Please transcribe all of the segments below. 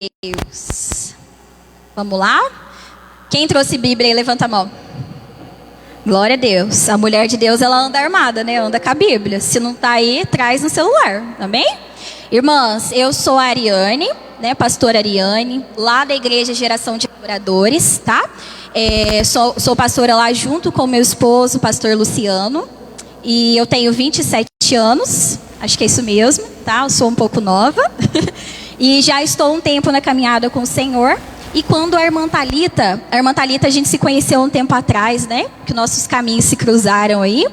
Deus. Vamos lá? Quem trouxe Bíblia aí, levanta a mão. Glória a Deus. A mulher de Deus, ela anda armada, né? Anda com a Bíblia. Se não tá aí, traz no celular. Amém? Irmãs, eu sou a Ariane, né? Pastora Ariane, lá da Igreja Geração de Adoradores, tá? Sou pastora lá junto com meu esposo, o pastor Luciano. E eu tenho 27 anos. Acho que é isso mesmo, tá? Eu sou um pouco nova. E já estou um tempo na caminhada com o Senhor. E quando a irmã Thalita, a gente se conheceu um tempo atrás, né? Que nossos caminhos se cruzaram aí.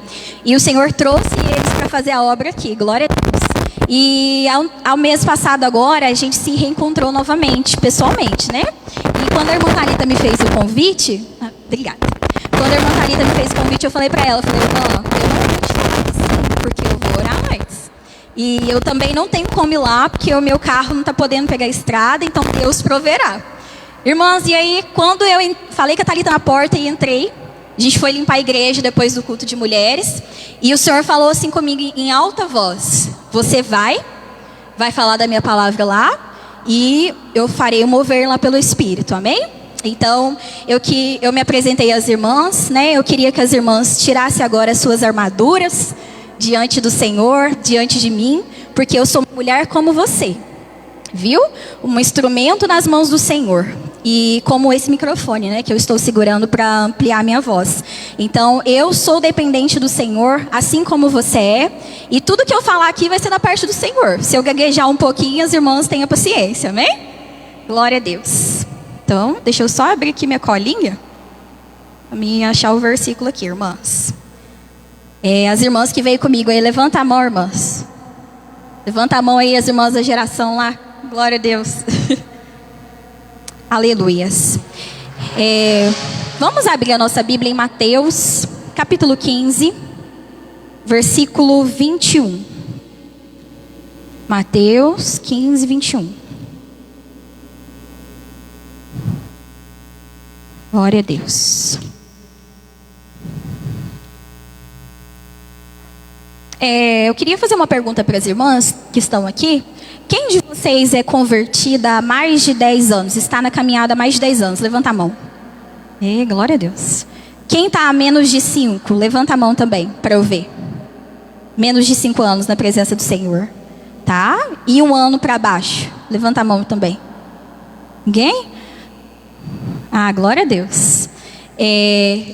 E o Senhor trouxe eles para fazer a obra aqui. Glória a Deus. E ao mês passado agora, a gente se reencontrou novamente, pessoalmente, né? E quando a irmã Thalita me fez o convite... obrigada. Quando a irmã Thalita me fez o convite, eu falei para ela, irmã, eu não vou te falar que sim, porque eu vou orar mais. E eu também não tenho como ir lá, porque o meu carro não está podendo pegar a estrada, então Deus proverá. Irmãs, e aí quando eu falei com a Thalita na porta e entrei, a gente foi limpar a igreja depois do culto de mulheres, e o Senhor falou assim comigo em alta voz: você vai falar da minha palavra lá, e eu farei o mover lá pelo Espírito, amém? Então, eu me apresentei às irmãs, né? Eu queria que as irmãs tirassem agora as suas armaduras diante do Senhor, diante de mim, porque eu sou uma mulher como você, viu? Um instrumento nas mãos do Senhor. E como esse microfone, né, que eu estou segurando para ampliar minha voz. Então, eu sou dependente do Senhor, assim como você é. E tudo que eu falar aqui vai ser da parte do Senhor. Se eu gaguejar um pouquinho, as irmãs tenham paciência, amém? Glória a Deus. Então, deixa eu só abrir aqui minha colinha, para mim achar o versículo aqui, irmãs. As irmãs que veio comigo aí, levanta a mão, irmãs. Levanta a mão aí, as irmãs da geração lá. Glória a Deus. Aleluias. Vamos abrir a nossa Bíblia em Mateus, capítulo 15, versículo 21. Mateus 15, 21. Glória a Deus. Eu queria fazer uma pergunta para as irmãs que estão aqui. Quem de vocês é convertida há mais de 10 anos? Está na caminhada há mais de 10 anos? Levanta a mão. Glória a Deus. Quem está há menos de 5? Levanta a mão também, para eu ver. Menos de 5 anos na presença do Senhor. Tá? E 1 ano para baixo? Levanta a mão também. Ninguém? Glória a Deus.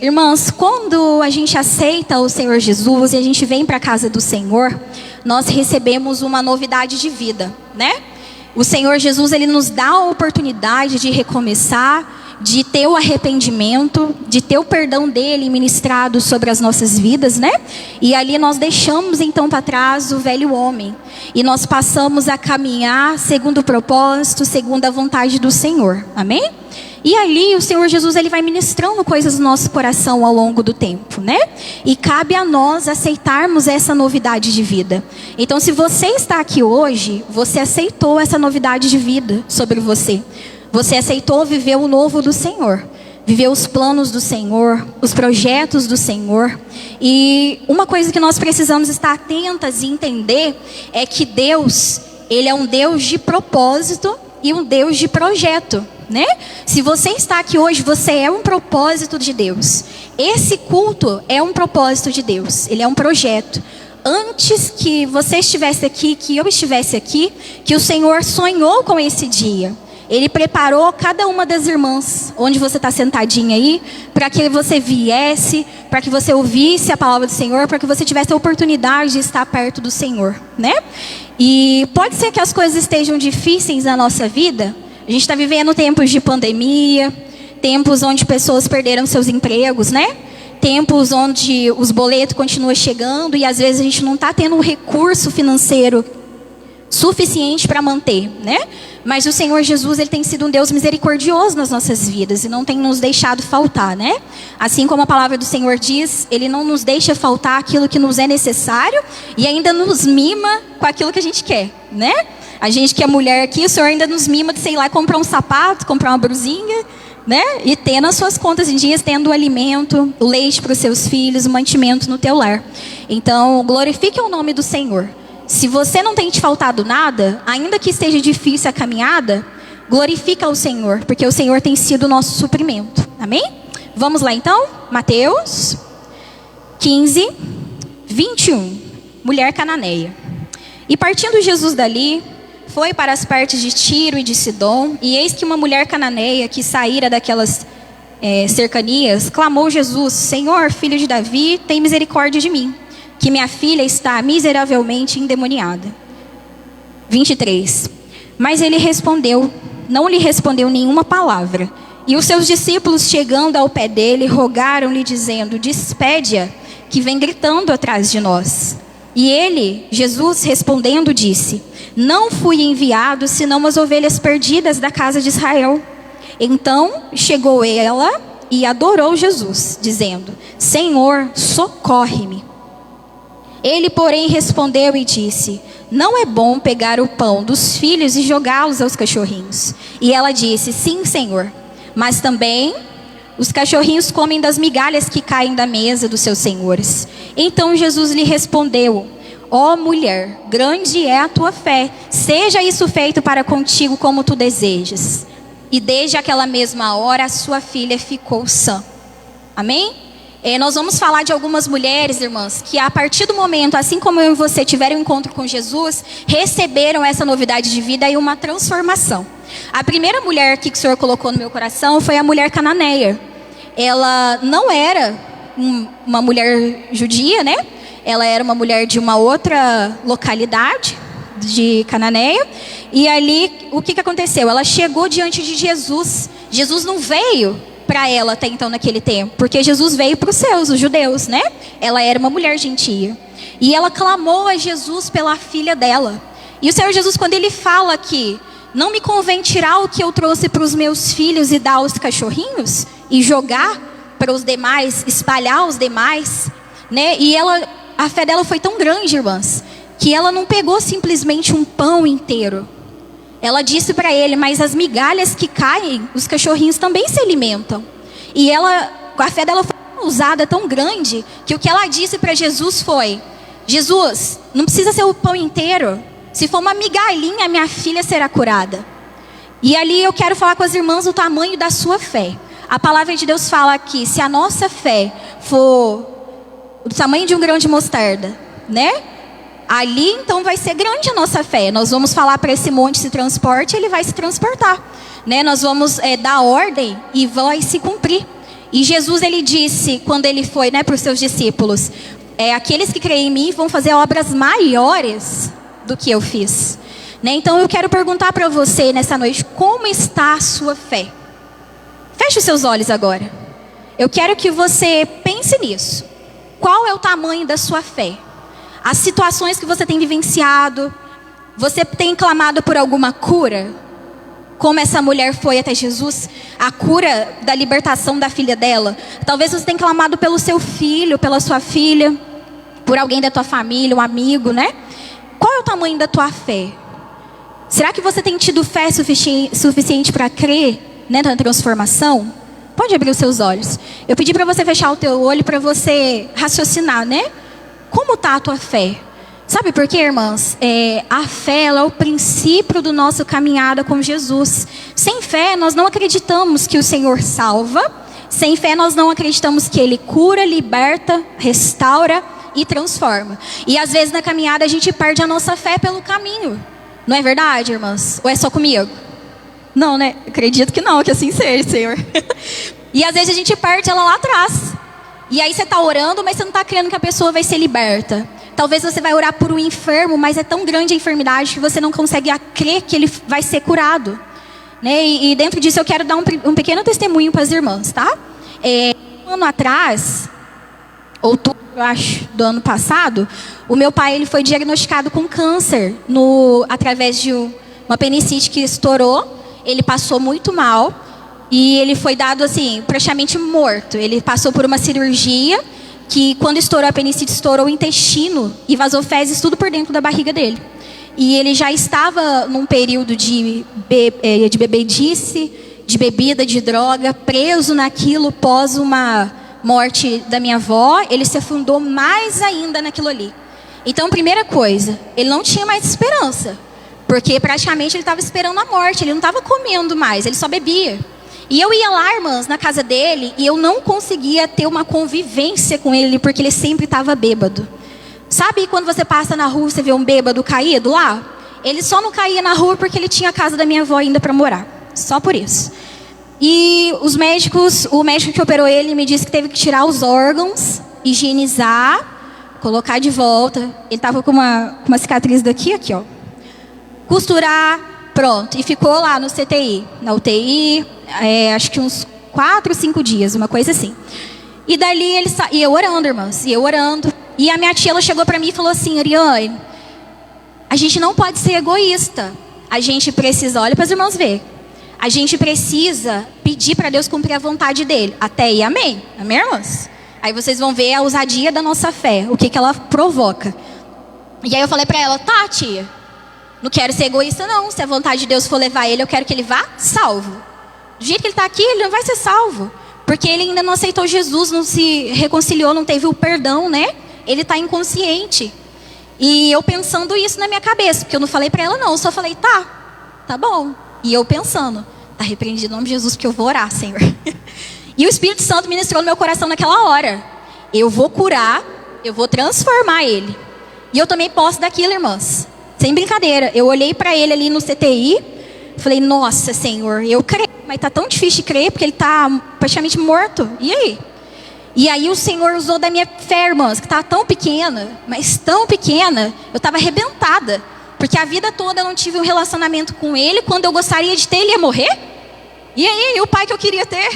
Irmãs, quando a gente aceita o Senhor Jesus e a gente vem para a casa do Senhor, nós recebemos uma novidade de vida, né? O Senhor Jesus, ele nos dá a oportunidade de recomeçar, de ter o arrependimento, de ter o perdão dele ministrado sobre as nossas vidas, né? E ali nós deixamos então para trás o velho homem e nós passamos a caminhar segundo o propósito, segundo a vontade do Senhor, amém? E ali o Senhor Jesus, ele vai ministrando coisas no nosso coração ao longo do tempo, né? E cabe a nós aceitarmos essa novidade de vida. Então, se você está aqui hoje, você aceitou essa novidade de vida sobre você. Você aceitou viver o novo do Senhor. Viver os planos do Senhor, os projetos do Senhor. E uma coisa que nós precisamos estar atentas e entender é que Deus, ele é um Deus de propósito e um Deus de projeto, né? Se você está aqui hoje, você é um propósito de Deus. Esse culto é um propósito de Deus. Ele é um projeto. Antes que você estivesse aqui, que eu estivesse aqui, que o Senhor sonhou com esse dia. Ele preparou cada uma das irmãs, onde você está sentadinha aí, para que você viesse, para que você ouvisse a palavra do Senhor, para que você tivesse a oportunidade de estar perto do Senhor, né? E pode ser que as coisas estejam difíceis na nossa vida. A gente está vivendo tempos de pandemia, tempos onde pessoas perderam seus empregos, né? Tempos onde os boletos continuam chegando e às vezes a gente não está tendo um recurso financeiro suficiente para manter, né? Mas o Senhor Jesus, ele tem sido um Deus misericordioso nas nossas vidas e não tem nos deixado faltar, né? Assim como a palavra do Senhor diz, ele não nos deixa faltar aquilo que nos é necessário e ainda nos mima com aquilo que a gente quer, né? A gente que é mulher aqui, o Senhor ainda nos mima de, sei lá, comprar um sapato, comprar uma brusinha, né? E ter nas suas contas em dias, tendo o alimento, o leite para os seus filhos, o mantimento no teu lar. Então, glorifique o nome do Senhor. Se você não tem te faltado nada, ainda que esteja difícil a caminhada, Glorifica o Senhor, porque o Senhor tem sido o nosso suprimento. Amém? Vamos lá então, Mateus 15, 21. Mulher cananeia. E partindo Jesus dali, foi para as partes de Tiro e de Sidom, e eis que uma mulher cananeia que saíra daquelas cercanias, clamou Jesus: Senhor, filho de Davi, tem misericórdia de mim, que minha filha está miseravelmente endemoniada. 23. Mas ele não lhe respondeu nenhuma palavra. E os seus discípulos, chegando ao pé dele, rogaram-lhe, dizendo: despede-a, que vem gritando atrás de nós. E ele, Jesus, respondendo, disse: não fui enviado, senão as ovelhas perdidas da casa de Israel. Então chegou ela e adorou Jesus, dizendo: Senhor, socorre-me. Ele, porém, respondeu e disse: não é bom pegar o pão dos filhos e jogá-los aos cachorrinhos. E ela disse: sim, Senhor, mas também os cachorrinhos comem das migalhas que caem da mesa dos seus senhores. Então Jesus lhe respondeu: ó mulher, grande é a tua fé, seja isso feito para contigo como tu desejas. E desde aquela mesma hora a sua filha ficou sã. Amém? Nós vamos falar de algumas mulheres, irmãs, que a partir do momento, assim como eu e você tiveram um encontro com Jesus, receberam essa novidade de vida e uma transformação. A primeira mulher que o Senhor colocou no meu coração foi a mulher cananeia. Ela não era uma mulher judia, né? Ela era uma mulher de uma outra localidade de Cananeia. E ali, o que aconteceu? Ela chegou diante de Jesus. Jesus não veio para ela até então naquele tempo, porque Jesus veio para os seus, os judeus, né? Ela era uma mulher gentia. E ela clamou a Jesus pela filha dela. E o Senhor Jesus, quando ele fala que não me convém tirar o que eu trouxe para os meus filhos e dar aos cachorrinhos, e jogar para os demais, espalhar os demais, né? E a fé dela foi tão grande, irmãs, que ela não pegou simplesmente um pão inteiro. Ela disse para ele: mas as migalhas que caem, os cachorrinhos também se alimentam. E a fé dela foi tão ousada, tão grande, que o que ela disse para Jesus foi: Jesus, não precisa ser o pão inteiro. Se for uma migalhinha, minha filha será curada. E ali eu quero falar com as irmãs o tamanho da sua fé. A palavra de Deus fala que se a nossa fé for do tamanho de um grão de mostarda, né? Ali então vai ser grande a nossa fé. Nós vamos falar para esse monte se transporte, ele vai se transportar, né? Nós vamos dar ordem e vai se cumprir. E Jesus, ele disse, quando ele foi, né, para os seus discípulos: aqueles que creem em mim vão fazer obras maiores do que eu fiz, né? Então eu quero perguntar para você nessa noite: como está a sua fé? Feche os seus olhos agora. Eu quero que você pense nisso. Qual é o tamanho da sua fé? As situações que você tem vivenciado, você tem clamado por alguma cura? Como essa mulher foi até Jesus, a cura da libertação da filha dela. Talvez você tenha clamado pelo seu filho, pela sua filha, por alguém da tua família, um amigo, né? Qual é o tamanho da tua fé? Será que você tem tido fé suficiente para crer, né, na transformação? Pode abrir os seus olhos. Eu pedi para você fechar o teu olho para você raciocinar, né? Como está a tua fé? Sabe por quê, irmãs? A fé, ela é o princípio do nosso caminhada com Jesus. Sem fé, nós não acreditamos que o Senhor salva. Sem fé, nós não acreditamos que Ele cura, liberta, restaura e transforma. E às vezes na caminhada a gente perde a nossa fé pelo caminho. Não é verdade, irmãs? Ou é só comigo? Não, né? Acredito que não, que assim seja, Senhor. E às vezes a gente perde ela lá atrás. E aí você está orando, mas você não está crendo que a pessoa vai ser liberta. Talvez você vai orar por um enfermo, mas é tão grande a enfermidade que você não consegue crer que ele vai ser curado, né? E dentro disso eu quero dar um pequeno testemunho para as irmãs, tá? Um ano atrás, outubro, eu acho, do ano passado, o meu pai, ele foi diagnosticado com câncer através de uma apendicite que estourou. Ele passou muito mal. E ele foi dado assim, praticamente morto. Ele passou por uma cirurgia que, quando estourou a apendicite, estourou o intestino e vazou fezes tudo por dentro da barriga dele. E ele já estava num período de bebedice, de bebida, de droga, preso naquilo pós uma morte da minha avó. Ele se afundou mais ainda naquilo ali. Então, primeira coisa, ele não tinha mais esperança. Porque praticamente ele estava esperando a morte, ele não estava comendo mais, ele só bebia. E eu ia lá, irmãs, na casa dele, e eu não conseguia ter uma convivência com ele, porque ele sempre estava bêbado. Sabe quando você passa na rua e você vê um bêbado caído lá? Ele só não caía na rua porque ele tinha a casa da minha avó ainda para morar. Só por isso. E o médico que operou ele me disse que teve que tirar os órgãos, higienizar, colocar de volta. Ele estava com uma cicatriz daqui, aqui, ó. Costurar, pronto. E ficou lá no CTI, na UTI, acho que uns 4, 5 dias, uma coisa assim. E dali e eu orando, irmãs, e eu orando. E a minha tia, ela chegou para mim e falou assim: Ariane, a gente não pode ser egoísta. A gente precisa, olha para os irmãos ver. A gente precisa pedir para Deus cumprir a vontade dele. Até aí, amém? Amém, irmãos? Aí vocês vão ver a ousadia da nossa fé, o que ela provoca. E aí eu falei para ela: tá, tia, não quero ser egoísta não. Se a vontade de Deus for levar ele, eu quero que ele vá salvo. Do jeito que ele está aqui, ele não vai ser salvo. Porque ele ainda não aceitou Jesus, não se reconciliou, não teve o perdão, né? Ele está inconsciente. E eu pensando isso na minha cabeça, porque eu não falei para ela não, eu só falei: tá bom. E eu pensando: tá repreendido em nome de Jesus, porque eu vou orar, Senhor. E o Espírito Santo ministrou no meu coração naquela hora: eu vou curar, eu vou transformar ele. E eu tomei posse daquilo, irmãs. Sem brincadeira, eu olhei para ele ali no CTI, falei: nossa, Senhor, eu creio, mas tá tão difícil de crer, porque ele tá praticamente morto. E aí? E aí o Senhor usou da minha fé, irmãs, que estava tão pequena, mas tão pequena, eu estava arrebentada. Porque a vida toda eu não tive um relacionamento com ele. Quando eu gostaria de ter, ele ia morrer? E aí, o pai que eu queria ter,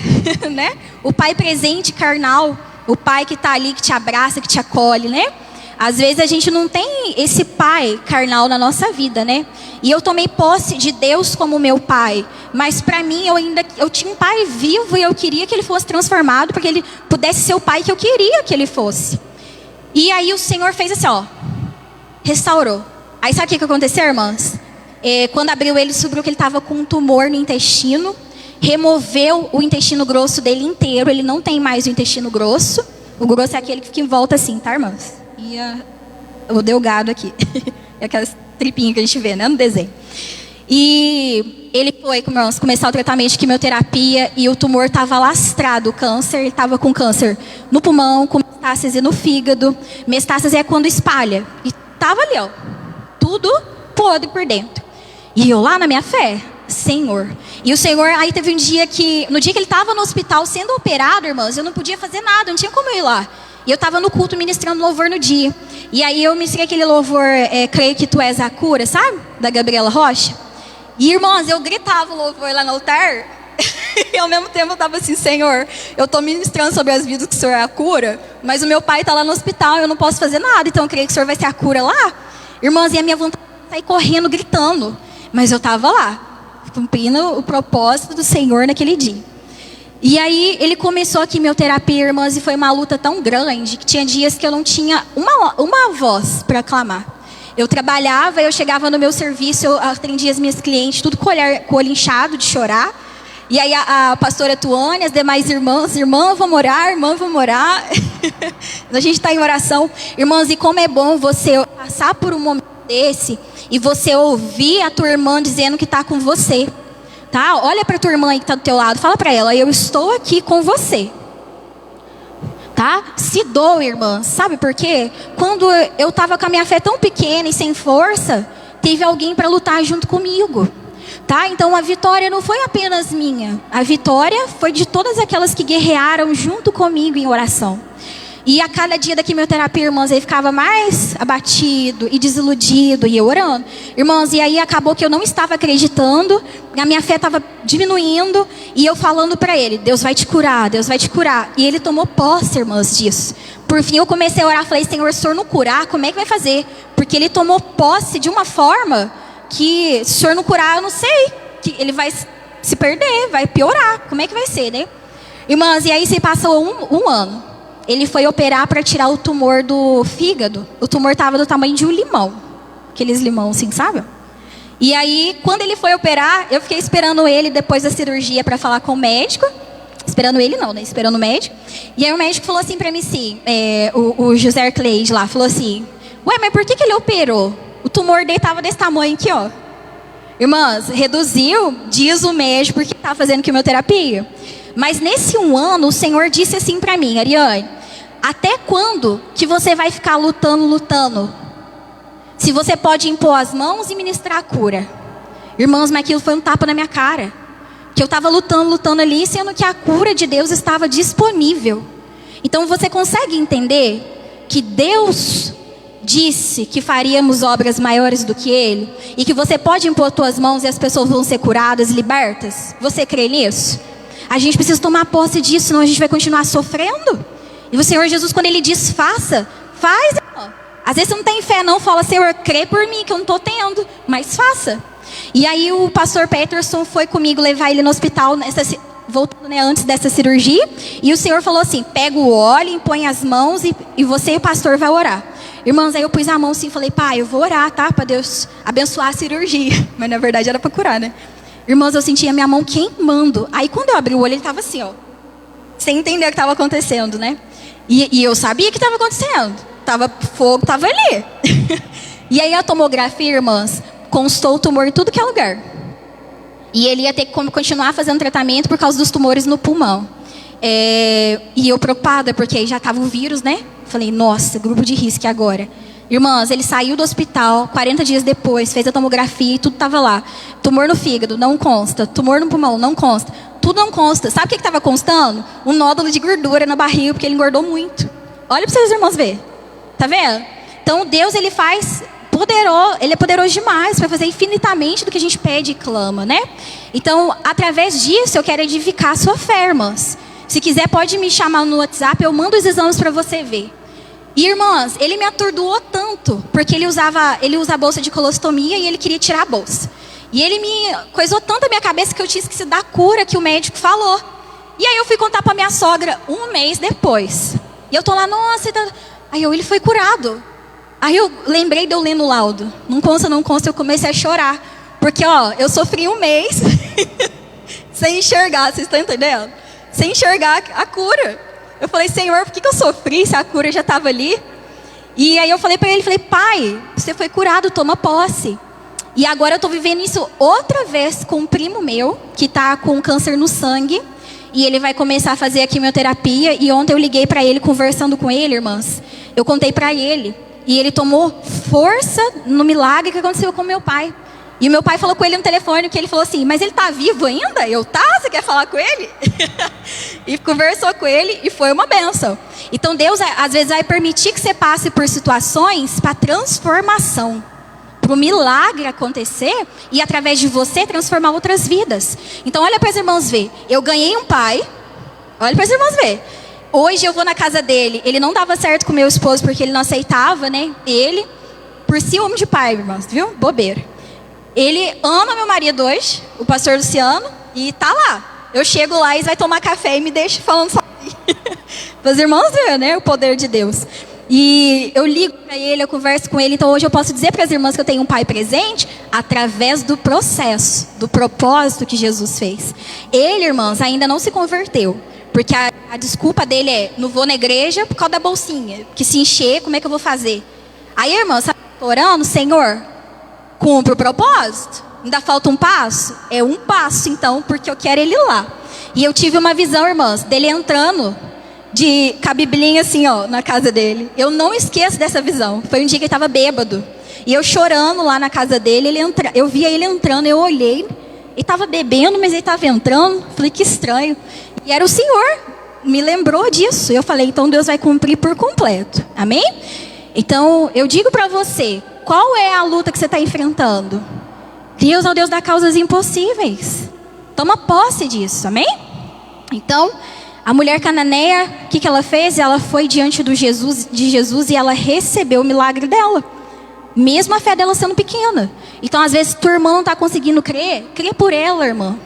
né? O pai presente, carnal. O pai que está ali, que te abraça, que te acolhe, né? Às vezes a gente não tem esse pai carnal na nossa vida, né? E eu tomei posse de Deus como meu pai. Mas para mim, eu tinha um pai vivo e eu queria que ele fosse transformado, para que ele pudesse ser o pai que eu queria que ele fosse. E aí o Senhor fez assim, ó. Restaurou. Aí sabe o que aconteceu, irmãs? Quando abriu ele, descobriu que ele estava com um tumor no intestino. Removeu o intestino grosso dele inteiro. Ele não tem mais o intestino grosso. O grosso é aquele que fica em volta assim, tá, irmãs? O delgado aqui. É aquelas tripinhas que a gente vê, né, no desenho. E ele foi, irmãos, começar o tratamento de quimioterapia. E o tumor estava lastrado, o câncer. Ele estava com câncer no pulmão, com metástase no fígado. Metástase é quando espalha. E estava ali, ó, tudo podre por dentro. E eu lá na minha fé, Senhor. E o Senhor, aí teve um dia que, no dia que ele estava no hospital sendo operado, irmãs, eu não podia fazer nada, não tinha como eu ir lá. E eu estava no culto ministrando louvor no dia. E aí eu ministrei aquele louvor, Creio que Tu És a Cura, sabe? Da Gabriela Rocha. E irmãs, eu gritava o louvor lá no altar. E ao mesmo tempo eu estava assim: Senhor, eu estou ministrando sobre as vidas que o Senhor é a cura, mas o meu pai está lá no hospital, eu não posso fazer nada. Então eu creio que o Senhor vai ser a cura lá. Irmãs, e a minha vontade de sair correndo, gritando. Mas eu estava lá, cumprindo o propósito do Senhor naquele dia. E aí ele começou a quimioterapia, irmãs, e foi uma luta tão grande que tinha dias que eu não tinha uma voz para clamar. Eu trabalhava, eu chegava no meu serviço, eu atendia as minhas clientes, tudo com o olho inchado de chorar. E aí a pastora Tuane, as demais irmãs, irmã, vamos orar, irmã, vamos orar. A gente está em oração. Irmãs, e como é bom você passar por um momento desse e você ouvir a tua irmã dizendo que está com você. Tá? Olha para tua irmã aí que está do teu lado, fala para ela: eu estou aqui com você. Tá? Se doa, irmã. Sabe por quê? Quando eu estava com a minha fé tão pequena e sem força, teve alguém para lutar junto comigo. Tá? Então a vitória não foi apenas minha. A vitória foi de todas aquelas que guerrearam junto comigo em oração. E a cada dia da quimioterapia, irmãs, ele ficava mais abatido e desiludido, e eu orando. Irmãs, e aí acabou que eu não estava acreditando, a minha fé estava diminuindo, e eu falando para ele: Deus vai te curar, Deus vai te curar. E ele tomou posse, irmãs, disso. Por fim eu comecei a orar, falei: Senhor, se o Senhor não curar, como é que vai fazer? Porque ele tomou posse de uma forma que, se o Senhor não curar, eu não sei, que ele vai se perder, vai piorar, como é que vai ser, né? Irmãs, e aí se passou um ano. Ele foi operar para tirar o tumor do fígado. O tumor estava do tamanho de um limão. Aqueles limão assim, sabe? E aí, quando ele foi operar, eu fiquei esperando ele depois da cirurgia para falar com o médico. Esperando ele não, né? Esperando o médico. E aí o médico falou assim para mim, sim, o José Cleide lá, falou assim: ué, mas por que ele operou? O tumor dele estava desse tamanho aqui, ó. Irmãs, reduziu, diz o médico, porque está fazendo quimioterapia. Mas nesse 1 ano, o Senhor disse assim para mim: Ariane, até quando que você vai ficar lutando? Se você pode impor as mãos e ministrar a cura. Irmãos, mas aquilo foi um tapa na minha cara. Que eu estava lutando ali, sendo que a cura de Deus estava disponível. Então você consegue entender que Deus disse que faríamos obras maiores do que Ele? E que você pode impor tuas mãos e as pessoas vão ser curadas, libertas? Você crê nisso? A gente precisa tomar posse disso, senão a gente vai continuar sofrendo. E o Senhor Jesus, quando Ele diz faça, faz, irmão. Às vezes você não tem fé não, fala: Senhor, crê por mim que eu não estou tendo, mas faça. E aí o pastor Peterson foi comigo levar ele no hospital, voltando, né, antes dessa cirurgia. E o Senhor falou assim: pega o óleo, impõe as mãos e você e o pastor vai orar. Irmãs, aí eu pus a mão assim e falei: pai, eu vou orar, tá? Para Deus abençoar a cirurgia. Mas na verdade era para curar, né? Irmãos, eu sentia a minha mão queimando. Aí quando eu abri o olho, ele estava assim, ó, sem entender o que estava acontecendo, né? E eu sabia o que estava acontecendo. Fogo estava ali. E aí a tomografia, irmãs, constou o tumor em tudo que é lugar. E ele ia ter que continuar fazendo tratamento por causa dos tumores no pulmão. E eu preocupada, porque aí já estava o vírus, né? Falei: nossa, grupo de risco agora. Irmãs, ele saiu do hospital 40 dias depois, fez a tomografia e tudo estava lá. Tumor no fígado, não consta. Tumor no pulmão, não consta. Tudo não consta. Sabe o que estava constando? Um nódulo de gordura na barriga, porque ele engordou muito. Olha para vocês, irmãos, ver. Tá vendo? Então Deus, Ele faz poderoso, Ele é poderoso demais para fazer infinitamente do que a gente pede e clama, né? Então, através disso, eu quero edificar a sua fé, irmãs. Se quiser, pode me chamar no WhatsApp, eu mando os exames para você ver. E, irmãs, ele me atordoou tanto, porque ele usa a bolsa de colostomia e ele queria tirar a bolsa. E ele me coisou tanto a minha cabeça que eu tinha esquecido da cura que o médico falou. E aí eu fui contar para minha sogra 1 mês depois. E eu tô lá: nossa, aí ele foi curado. Aí eu lembrei de eu lendo o laudo. Não consta, eu comecei a chorar. Porque, ó, eu sofri 1 mês sem enxergar, vocês estão entendendo? Sem enxergar a cura. Eu falei: Senhor, por que eu sofri se a cura já estava ali? E aí eu falei para ele, pai, você foi curado, toma posse. E agora eu estou vivendo isso outra vez com um primo meu, que está com câncer no sangue. E ele vai começar a fazer a quimioterapia. E ontem eu liguei para ele, conversando com ele, irmãs. Eu contei para ele. E ele tomou força no milagre que aconteceu com meu pai. E o meu pai falou com ele no telefone, que ele falou assim: mas ele está vivo ainda? Você quer falar com ele? E conversou com ele e foi uma bênção. Então Deus às vezes vai permitir que você passe por situações para transformação, para o milagre acontecer e através de você transformar outras vidas. Então olha para as irmãs ver, eu ganhei um pai, olha para as irmãs ver. Hoje eu vou na casa dele, ele não dava certo com meu esposo porque ele não aceitava, né? Ele, por ciúme de pai, irmãs, viu? Bobeira. Ele ama meu marido hoje, o pastor Luciano, e tá lá. Eu chego lá e vai tomar café e me deixa falando sozinho. Para os irmãos verem, né? O poder de Deus. E eu ligo para ele, eu converso com ele. Então hoje eu posso dizer para as irmãs que eu tenho um pai presente através do processo, do propósito que Jesus fez. Ele, irmãs, ainda não se converteu. Porque a desculpa dele é: não vou na igreja por causa da bolsinha. Que se encher, como é que eu vou fazer? Aí, irmãs, sabe, orando: Senhor, cumpre o propósito. Ainda falta um passo? É um passo, então, porque eu quero ele lá. E eu tive uma visão, irmãs, dele entrando com a biblinha assim, ó, na casa dele. Eu não esqueço dessa visão. Foi um dia que ele estava bêbado. E eu chorando lá na casa dele, eu via ele entrando, eu olhei. Ele estava bebendo, mas ele estava entrando. Falei: que estranho. E era o Senhor. Me lembrou disso. Eu falei: então Deus vai cumprir por completo. Amém? Então, eu digo para você, qual é a luta que você está enfrentando? Deus é o Deus das causas impossíveis. Toma posse disso, amém? Então, a mulher cananeia, o que ela fez? Ela foi diante de Jesus e ela recebeu o milagre dela. Mesmo a fé dela sendo pequena. Então, às vezes, tua irmã não está conseguindo crer. Crê por ela, irmã.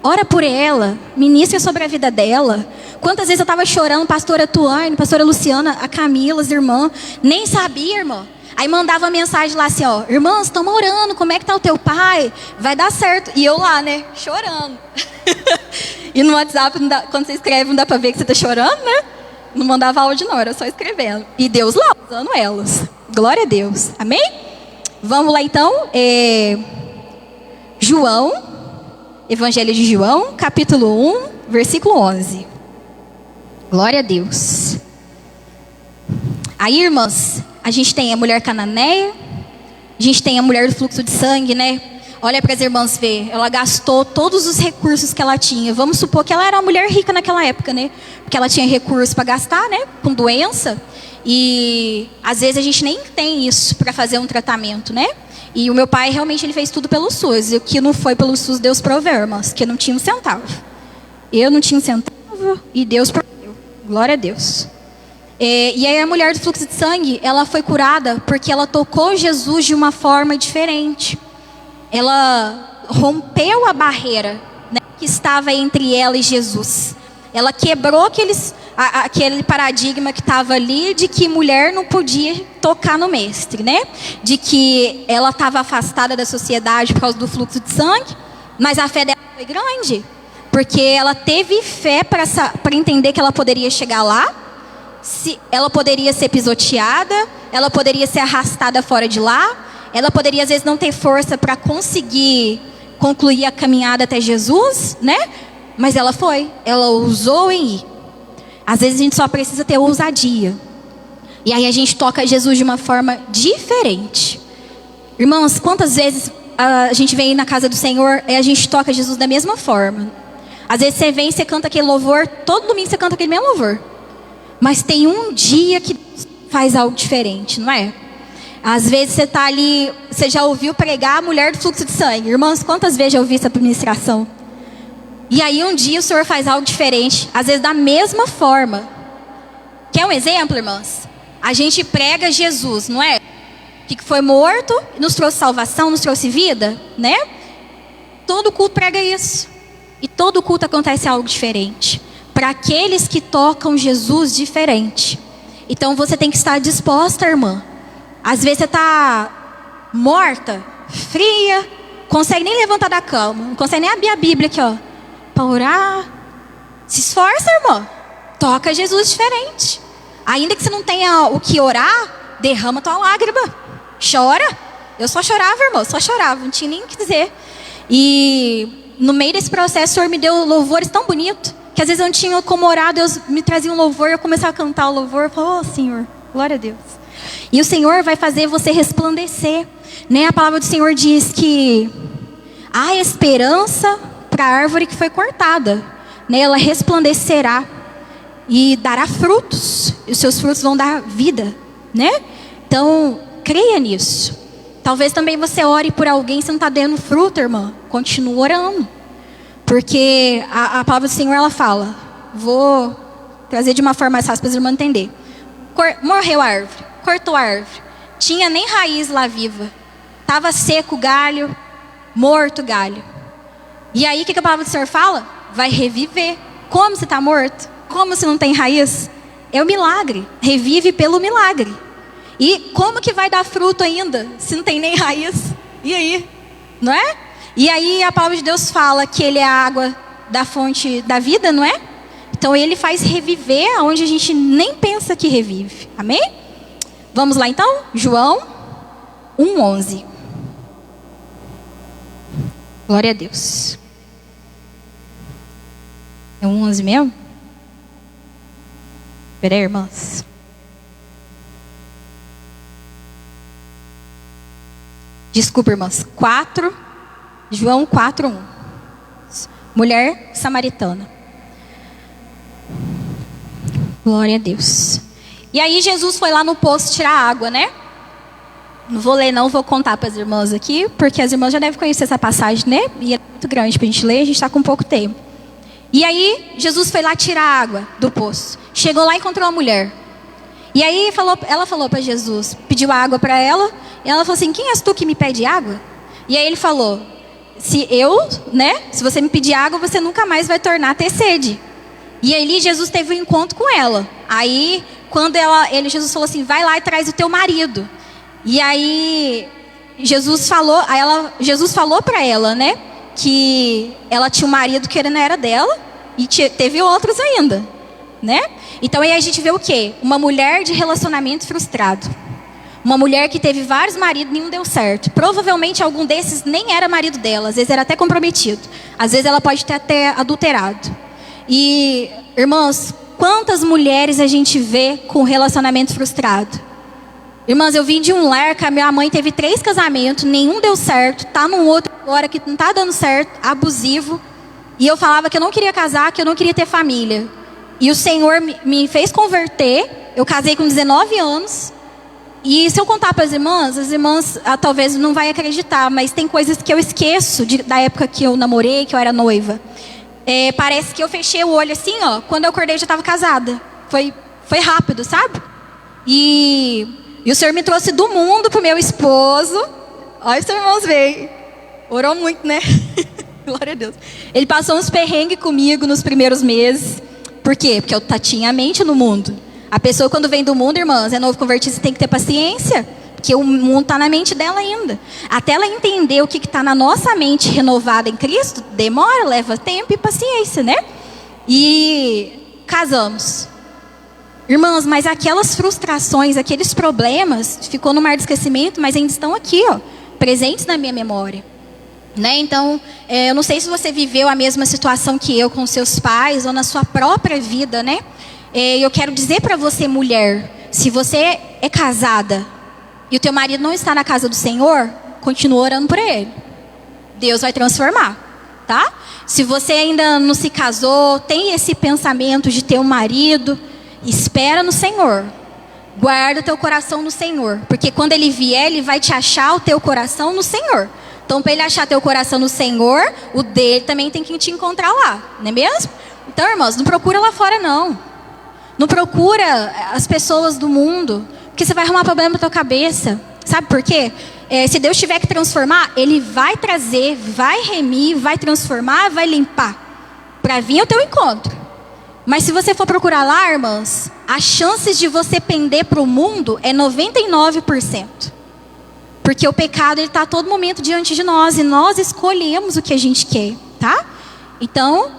Ora por ela. Ministra sobre a vida dela. Quantas vezes eu estava chorando, pastora Tuane, pastora Luciana, a Camila, as irmãs. Nem sabia, irmã. Aí mandava mensagem lá assim, ó: irmãs, estamos orando, como é que tá o teu pai? Vai dar certo. E eu lá, né, chorando. E no WhatsApp, quando você escreve, não dá para ver que você está chorando, né? Não mandava áudio não, era só escrevendo. E Deus lá, usando elas. Glória a Deus. Amém? Vamos lá então. João, Evangelho de João, capítulo 1, versículo 11. Glória a Deus. Aí, irmãs, a gente tem a mulher cananeia, a gente tem a mulher do fluxo de sangue, né? Olha para as irmãs ver, ela gastou todos os recursos que ela tinha. Vamos supor que ela era uma mulher rica naquela época, né? Porque ela tinha recursos para gastar, né? Com doença. E às vezes a gente nem tem isso para fazer um tratamento, né? E o meu pai realmente ele fez tudo pelo SUS. E o que não foi pelo SUS, Deus proveu, irmãs, que não tinha um centavo. Eu não tinha um centavo e Deus proveu. Glória a Deus. E aí a mulher do fluxo de sangue, ela foi curada porque ela tocou Jesus de uma forma diferente. Ela rompeu a barreira, né, que estava entre ela e Jesus. Ela quebrou aquele paradigma que estava ali de que mulher não podia tocar no mestre, né? De que ela estava afastada da sociedade por causa do fluxo de sangue, mas a fé dela foi grande, porque ela teve fé para entender que ela poderia chegar lá, ela poderia ser pisoteada, ela poderia ser arrastada fora de lá, ela poderia às vezes não ter força para conseguir concluir a caminhada até Jesus, né? Mas ela ousou em ir. Às vezes a gente só precisa ter ousadia. E aí a gente toca Jesus de uma forma diferente. Irmãos, quantas vezes a gente vem na casa do Senhor e a gente toca Jesus da mesma forma? Às vezes você vem e você canta aquele louvor, todo domingo você canta aquele mesmo louvor. Mas tem um dia que faz algo diferente, não é? Às vezes você está ali, você já ouviu pregar a mulher do fluxo de sangue. Irmãos, quantas vezes já ouvi essa ministração? E aí um dia o Senhor faz algo diferente, às vezes da mesma forma. Quer um exemplo, irmãs? A gente prega Jesus, não é? Que foi morto, nos trouxe salvação, nos trouxe vida, né? Todo culto prega isso. E todo culto acontece algo diferente. Para aqueles que tocam Jesus diferente. Então você tem que estar disposta, irmã. Às vezes você está morta, fria, consegue nem levantar da cama, não consegue nem abrir a Bíblia aqui, ó, para orar. Se esforça, irmã. Toca Jesus diferente. Ainda que você não tenha o que orar, derrama tua lágrima. Chora. Eu só chorava, irmã, só chorava, não tinha nem o que dizer. E no meio desse processo, o Senhor me deu louvores tão bonitos, que às vezes eu não tinha como orar, Deus me trazia um louvor, eu começava a cantar o louvor, eu falava, oh Senhor, glória a Deus. E o Senhor vai fazer você resplandecer, né? A palavra do Senhor diz que há esperança para a árvore que foi cortada, né? Ela resplandecerá e dará frutos, e os seus frutos vão dar vida, né? Então, creia nisso. Talvez também você ore por alguém, você não está dando fruto, irmã. Continua orando. Porque a palavra do Senhor, ela fala, vou trazer de uma forma mais fácil para as irmãs entenderem. Morreu a árvore, cortou a árvore, tinha nem raiz lá viva, estava seco o galho, morto o galho. E aí o que a palavra do Senhor fala? Vai reviver. Como você está morto? Como você não tem raiz? É o milagre, revive pelo milagre. E como que vai dar fruto ainda, se não tem nem raiz? E aí? Não é? E aí a palavra de Deus fala que Ele é a água da fonte da vida, não é? Então Ele faz reviver onde a gente nem pensa que revive. Amém? Vamos lá então? João 1:11. Glória a Deus. É 1:11 mesmo? Espera aí, irmãs. Desculpa, irmãs. João 4:1. Mulher samaritana. Glória a Deus. E aí Jesus foi lá no poço tirar água, né? Não vou ler não, vou contar para as irmãs aqui, porque as irmãs já devem conhecer essa passagem, né? E é muito grande para a gente ler, a gente está com pouco tempo. E aí Jesus foi lá tirar água do poço. Chegou lá e encontrou uma mulher. E aí ela falou para Jesus, pediu água para ela. E ela falou assim, quem és tu que me pede água? E aí ele falou, se você me pedir água, você nunca mais vai tornar a ter sede. E aí Jesus teve um encontro com ela. Aí quando Jesus falou assim, vai lá e traz o teu marido. E aí Jesus falou para ela, né, que ela tinha um marido que não era dela e teve outros ainda, né? Então aí a gente vê o quê? Uma mulher de relacionamento frustrado. Uma mulher que teve vários maridos, nenhum deu certo. Provavelmente algum desses nem era marido dela, às vezes era até comprometido. Às vezes ela pode ter até adulterado. E, irmãos, quantas mulheres a gente vê com relacionamento frustrado? Irmãs, eu vim de um lar que a minha mãe teve 3 casamentos, nenhum deu certo, tá num outro agora que não tá dando certo, abusivo. E eu falava que eu não queria casar, que eu não queria ter família. E o Senhor me fez converter. Eu casei com 19 anos. E se eu contar para as irmãs talvez não vai acreditar, mas tem coisas que eu esqueço da época que eu namorei, que eu era noiva. Parece que eu fechei o olho assim, ó. Quando eu acordei, eu já estava casada. Foi rápido, sabe? E o Senhor me trouxe do mundo pro meu esposo. Olha, os irmãos veio. Orou muito, né? Glória a Deus. Ele passou uns perrengues comigo nos primeiros meses. Por quê? Porque eu tinha a mente no mundo. A pessoa quando vem do mundo, irmãs, é novo convertido, você tem que ter paciência. Porque o mundo está na mente dela ainda. Até ela entender o que está na nossa mente renovada em Cristo, demora, leva tempo e paciência, né? E casamos. Irmãs, mas aquelas frustrações, aqueles problemas, ficou no mar do esquecimento, mas ainda estão aqui, ó, presentes na minha memória. Né? Então, eu não sei se você viveu a mesma situação que eu com seus pais ou na sua própria vida, né? Eu quero dizer para você, mulher, se você é casada e o teu marido não está na casa do Senhor, continua orando por ele. Deus vai transformar, tá? Se você ainda não se casou, tem esse pensamento de ter um marido, espera no Senhor. Guarda o teu coração no Senhor, porque quando ele vier, ele vai te achar o teu coração no Senhor. Então, para ele achar teu coração no Senhor, o dele também tem que te encontrar lá, não é mesmo? Então, irmãos, não procura lá fora, não. Não procura as pessoas do mundo, porque você vai arrumar problema na tua cabeça. Sabe por quê? Se Deus tiver que transformar, Ele vai trazer, vai remir, vai transformar, vai limpar, para vir ao teu encontro. Mas se você for procurar lá, irmãs, as chances de você pender para o mundo é 99%. Porque o pecado está a todo momento diante de nós e nós escolhemos o que a gente quer, tá? Então,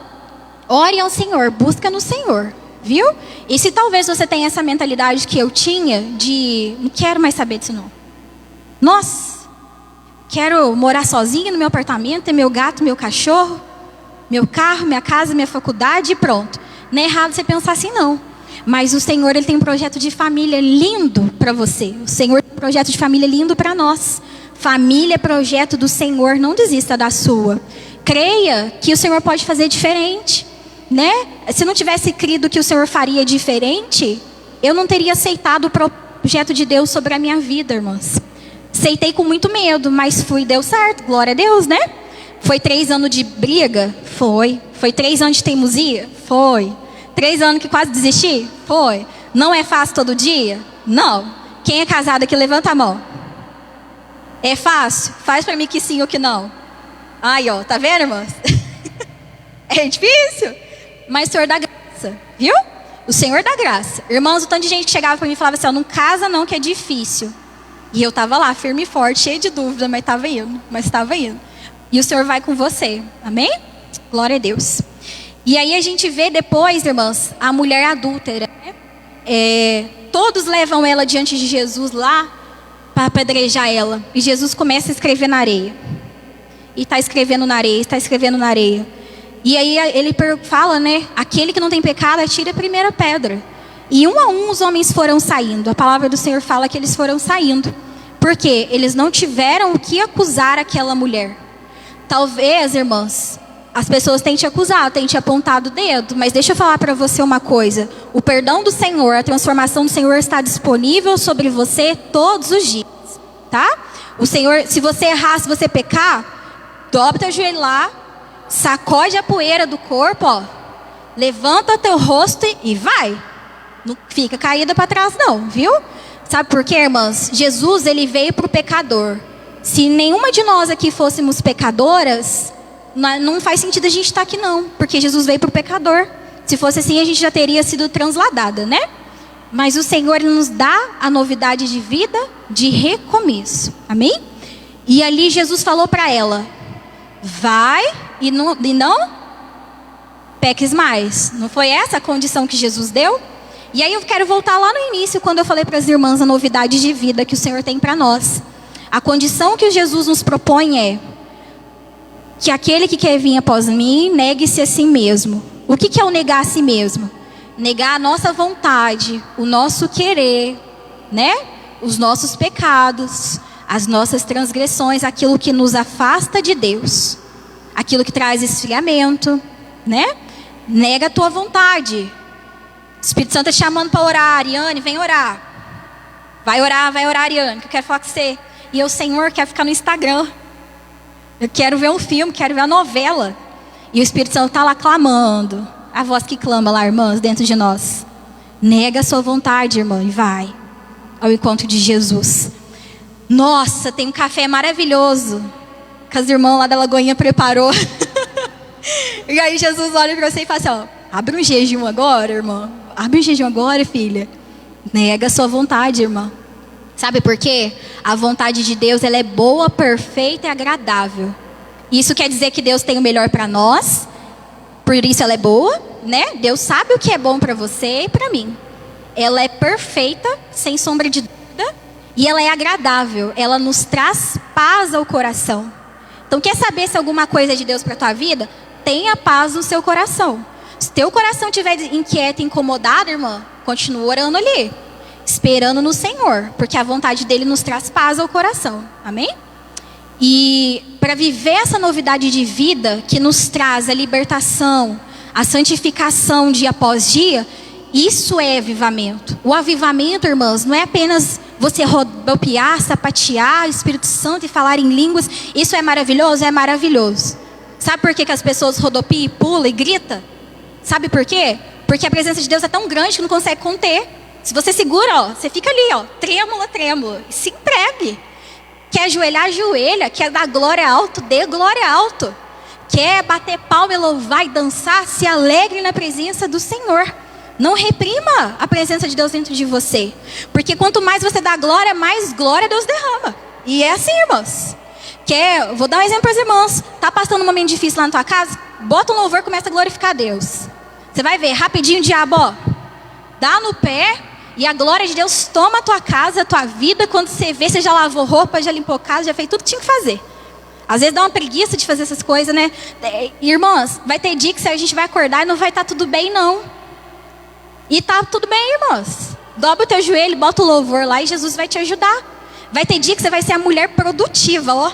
ore ao Senhor, busca no Senhor, viu? E se talvez você tenha essa mentalidade que eu tinha de não quero mais saber disso não. Nossa, quero morar sozinha no meu apartamento, ter meu gato, meu cachorro, meu carro, minha casa, minha faculdade e pronto. Não é errado você pensar assim não. Mas o Senhor, Ele tem um projeto de família lindo para você. O Senhor tem um projeto de família lindo para nós. Família é projeto do Senhor, não desista da sua. Creia que o Senhor pode fazer diferente, né? Se não tivesse crido que o Senhor faria diferente, eu não teria aceitado o projeto de Deus sobre a minha vida, irmãs. Aceitei com muito medo, mas deu certo, glória a Deus, né? Foi 3 anos de briga? Foi. Foi 3 anos de teimosia? Foi. 3 anos que quase desisti? Foi. Não é fácil todo dia? Não. Quem é casado aqui, levanta a mão. É fácil? Faz para mim que sim ou que não. Aí, ó, tá vendo, irmãs? É difícil. Mas o Senhor dá graça, viu? O Senhor dá graça. Irmãos, o tanto de gente que chegava para mim e falava assim, ó, não casa não que é difícil. E eu tava lá, firme e forte, cheia de dúvida, mas estava indo. E o Senhor vai com você, amém? Glória a Deus. E aí a gente vê depois, irmãs, a mulher adúltera, né? Todos levam ela diante de Jesus lá para apedrejar ela. E Jesus começa a escrever na areia. E está escrevendo na areia, está escrevendo na areia. E aí ele fala, né? Aquele que não tem pecado, atire a primeira pedra. E um a um os homens foram saindo. A palavra do Senhor fala que eles foram saindo. Porque eles não tiveram o que acusar aquela mulher. Talvez, irmãs, as pessoas têm te acusado, têm te apontado o dedo. Mas deixa eu falar para você uma coisa. O perdão do Senhor, a transformação do Senhor está disponível sobre você todos os dias. Tá? O Senhor, se você errar, se você pecar, dobra teu joelho lá, sacode a poeira do corpo, ó, levanta teu rosto e vai. Não fica caída para trás não, viu? Sabe por quê, irmãs? Jesus, ele veio para o pecador. Se nenhuma de nós aqui fôssemos pecadoras, não faz sentido a gente estar aqui não, porque Jesus veio para o pecador. Se fosse assim, a gente já teria sido transladada, né? Mas o Senhor, ele nos dá a novidade de vida, de recomeço, amém? E ali Jesus falou para ela, vai e não peques mais. Não foi essa a condição que Jesus deu? E aí eu quero voltar lá no início, quando eu falei para as irmãs a novidade de vida que o Senhor tem para nós. A condição que Jesus nos propõe é que aquele que quer vir após mim, negue-se a si mesmo. O que é o negar a si mesmo? Negar a nossa vontade, o nosso querer, né? Os nossos pecados, as nossas transgressões, aquilo que nos afasta de Deus, aquilo que traz esfriamento, né? Nega a tua vontade. O Espírito Santo está te chamando para orar. Ariane, vem orar. Vai orar, Ariane, que eu quero falar com você. E eu, Senhor, quero ficar no Instagram. Eu quero ver um filme, quero ver a novela. E o Espírito Santo está lá clamando. A voz que clama lá, irmãs, dentro de nós. Nega a sua vontade, irmã, e vai ao encontro de Jesus. Nossa, tem um café maravilhoso que as irmãs lá da Lagoinha preparou. E aí Jesus olha para você e fala assim, ó, abre um jejum agora, irmã. Abre um jejum agora, filha. Nega a sua vontade, irmã. Sabe por quê? A vontade de Deus, ela é boa, perfeita e agradável. Isso quer dizer que Deus tem o melhor para nós. Por isso ela é boa, né? Deus sabe o que é bom para você e para mim. Ela é perfeita, sem sombra de dúvida. E ela é agradável. Ela nos traz paz ao coração. Então, quer saber se alguma coisa é de Deus para a tua vida? Tenha paz no seu coração. Se teu coração estiver inquieto, incomodado, irmã, continua orando ali. Esperando no Senhor. Porque a vontade dele nos traz paz ao coração. Amém? E para viver essa novidade de vida que nos traz a libertação, a santificação dia após dia, isso é avivamento. O avivamento, irmãs, não é apenas você rodopiar, sapatear o Espírito Santo e falar em línguas. Isso é maravilhoso? É maravilhoso. Sabe por que as pessoas rodopiam, pulam e gritam? Sabe por quê? Porque a presença de Deus é tão grande que não consegue conter. Se você segura, ó, você fica ali, ó, trêmula, trêmula. E se entregue. Quer ajoelhar, ajoelha. Quer dar glória alto, dê glória alto. Quer bater palma e louvar e dançar, se alegre na presença do Senhor. Não reprima a presença de Deus dentro de você. Porque quanto mais você dá glória, mais glória Deus derrama. E é assim, irmãos. Vou dar um exemplo para os irmãos. Tá passando um momento difícil lá na tua casa? Bota um louvor e começa a glorificar a Deus. Você vai ver, rapidinho o diabo, ó, dá no pé. E a glória de Deus toma a tua casa, a tua vida. Quando você vê, você já lavou roupa, já limpou casa, já fez tudo que tinha que fazer. Às vezes dá uma preguiça de fazer essas coisas, né? Irmãs, vai ter dia que a gente vai acordar e não vai estar tudo bem, não. E tá tudo bem, irmãs. Dobra o teu joelho, bota o louvor lá e Jesus vai te ajudar. Vai ter dia que você vai ser a mulher produtiva, ó.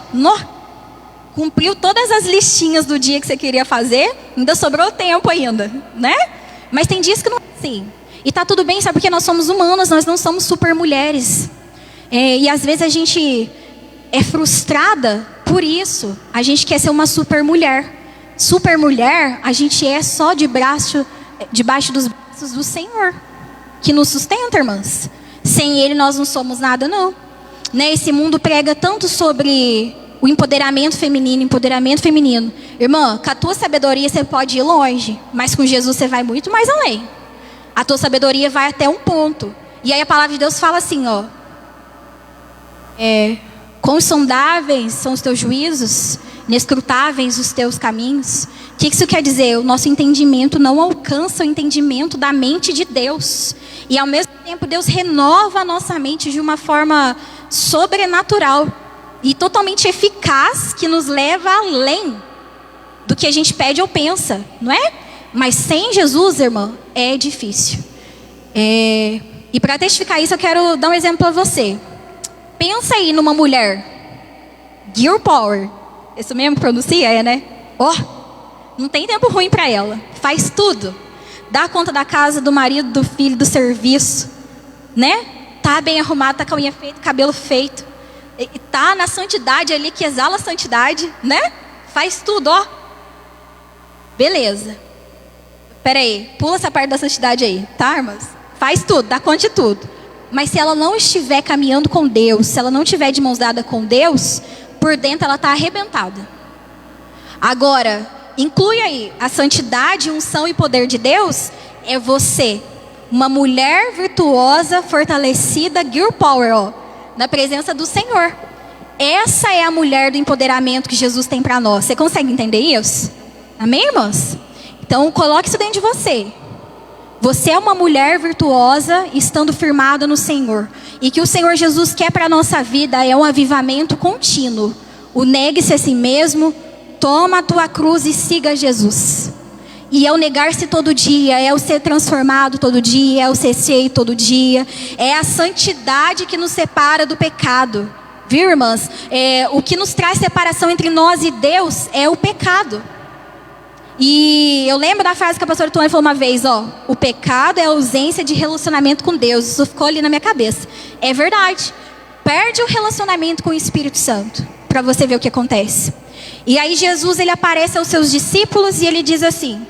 Cumpriu todas as listinhas do dia que você queria fazer. Ainda sobrou tempo ainda, né? Mas tem dias que não é assim. E tá tudo bem, sabe? Porque nós somos humanos, nós não somos super mulheres. E às vezes a gente é frustrada por isso. A gente quer ser uma super mulher. Super mulher, a gente é só debaixo dos braços do Senhor, que nos sustenta, irmãs. Sem Ele nós não somos nada, não. Né? Esse mundo prega tanto sobre o empoderamento feminino. Irmã, com a tua sabedoria você pode ir longe, mas com Jesus você vai muito mais além. A tua sabedoria vai até um ponto. E aí a palavra de Deus fala assim, ó. Quão insondáveis são os teus juízos, inescrutáveis os teus caminhos. O que isso quer dizer? O nosso entendimento não alcança o entendimento da mente de Deus. E ao mesmo tempo Deus renova a nossa mente de uma forma sobrenatural e totalmente eficaz, que nos leva além do que a gente pede ou pensa, não é? Mas sem Jesus, irmã, é difícil. E para testificar isso, eu quero dar um exemplo para você. Pensa aí numa mulher, Girl Power. Isso mesmo que pronuncia, né? Não tem tempo ruim para ela. Faz tudo. Dá conta da casa, do marido, do filho, do serviço, né? Tá bem arrumado, tá com a unha feita, cabelo feito. E tá na santidade ali, que exala a santidade, né? Faz tudo, ó. Beleza. Pera aí, pula essa parte da santidade aí, tá, irmãs? Faz tudo, dá conta de tudo. Mas se ela não estiver caminhando com Deus, se ela não estiver de mãos dadas com Deus, por dentro ela está arrebentada. Agora, inclui aí a santidade, unção e poder de Deus. É você, uma mulher virtuosa, fortalecida, girl power, ó, na presença do Senhor. Essa é a mulher do empoderamento que Jesus tem para nós. Você consegue entender isso? Amém, irmãs? Então, coloque isso dentro de você. Você é uma mulher virtuosa, estando firmada no Senhor. E que o Senhor Jesus quer para a nossa vida é um avivamento contínuo. O negue-se a si mesmo, toma a tua cruz e siga Jesus. E é o negar-se todo dia, é o ser transformado todo dia, é o ser cheio todo dia. É a santidade que nos separa do pecado. Viu, irmãs? O que nos traz separação entre nós e Deus é o pecado. E eu lembro da frase que a pastora Tuane falou uma vez, o pecado é a ausência de relacionamento com Deus. Isso ficou ali na minha cabeça. É verdade. Perde o relacionamento com o Espírito Santo, para você ver o que acontece. E aí Jesus, ele aparece aos seus discípulos e ele diz assim: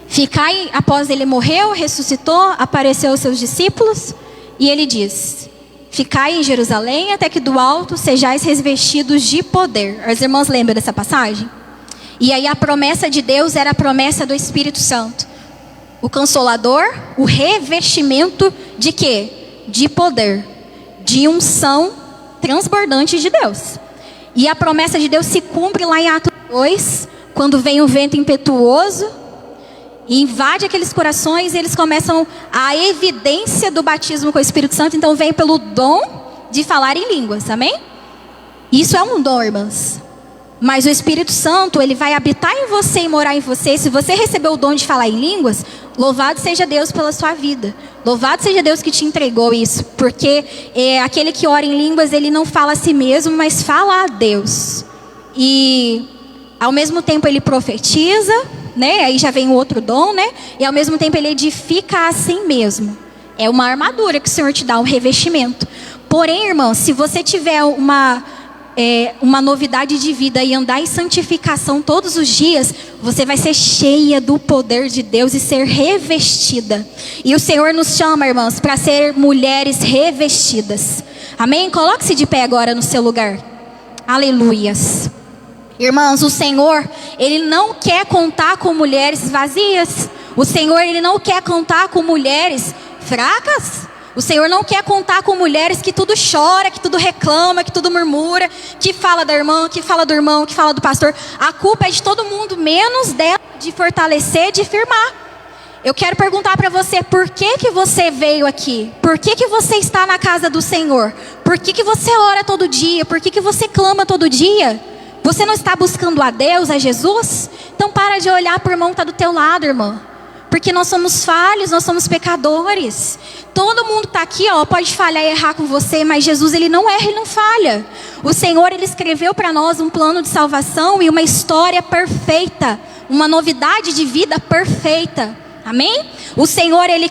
ficai, após ele morreu, ressuscitou, apareceu aos seus discípulos, e ele diz: ficai em Jerusalém até que do alto sejais revestidos de poder. As irmãs lembram dessa passagem? E aí a promessa de Deus era a promessa do Espírito Santo. O Consolador, o revestimento de quê? De poder, de unção transbordante de Deus. E a promessa de Deus se cumpre lá em Atos 2, quando vem um vento impetuoso e invade aqueles corações, e eles começam a evidência do batismo com o Espírito Santo. Então vem pelo dom de falar em línguas, amém? Isso é um dom, irmãs. Mas o Espírito Santo, ele vai habitar em você e morar em você. Se você recebeu o dom de falar em línguas, louvado seja Deus pela sua vida. Louvado seja Deus que te entregou isso. Porque aquele que ora em línguas, ele não fala a si mesmo, mas fala a Deus. E ao mesmo tempo ele profetiza, né? Aí já vem o outro dom, né? E ao mesmo tempo ele edifica a si mesmo. É uma armadura que o Senhor te dá, um revestimento. Porém, irmão, se você tiver uma novidade de vida e andar em santificação todos os dias, você vai ser cheia do poder de Deus e ser revestida. E o Senhor nos chama, irmãos, para ser mulheres revestidas. Amém? Coloque-se de pé agora no seu lugar. Aleluias. Irmãos, o Senhor, ele não quer contar com mulheres vazias. O Senhor, ele não quer contar com mulheres fracas. O Senhor não quer contar com mulheres que tudo chora, que tudo reclama, que tudo murmura, que fala da irmã, que fala do irmão, que fala do pastor. A culpa é de todo mundo, menos dela, de fortalecer, de firmar. Eu quero perguntar para você, por que você veio aqui? Por que você está na casa do Senhor? Por que você ora todo dia? Por que você clama todo dia? Você não está buscando a Deus, a Jesus? Então para de olhar para o irmão que está do teu lado, irmã. Porque nós somos falhos, nós somos pecadores. Todo mundo está aqui, pode falhar e errar com você, mas Jesus, ele não erra, ele não falha. O Senhor, ele escreveu para nós um plano de salvação e uma história perfeita, uma novidade de vida perfeita. Amém? O Senhor, ele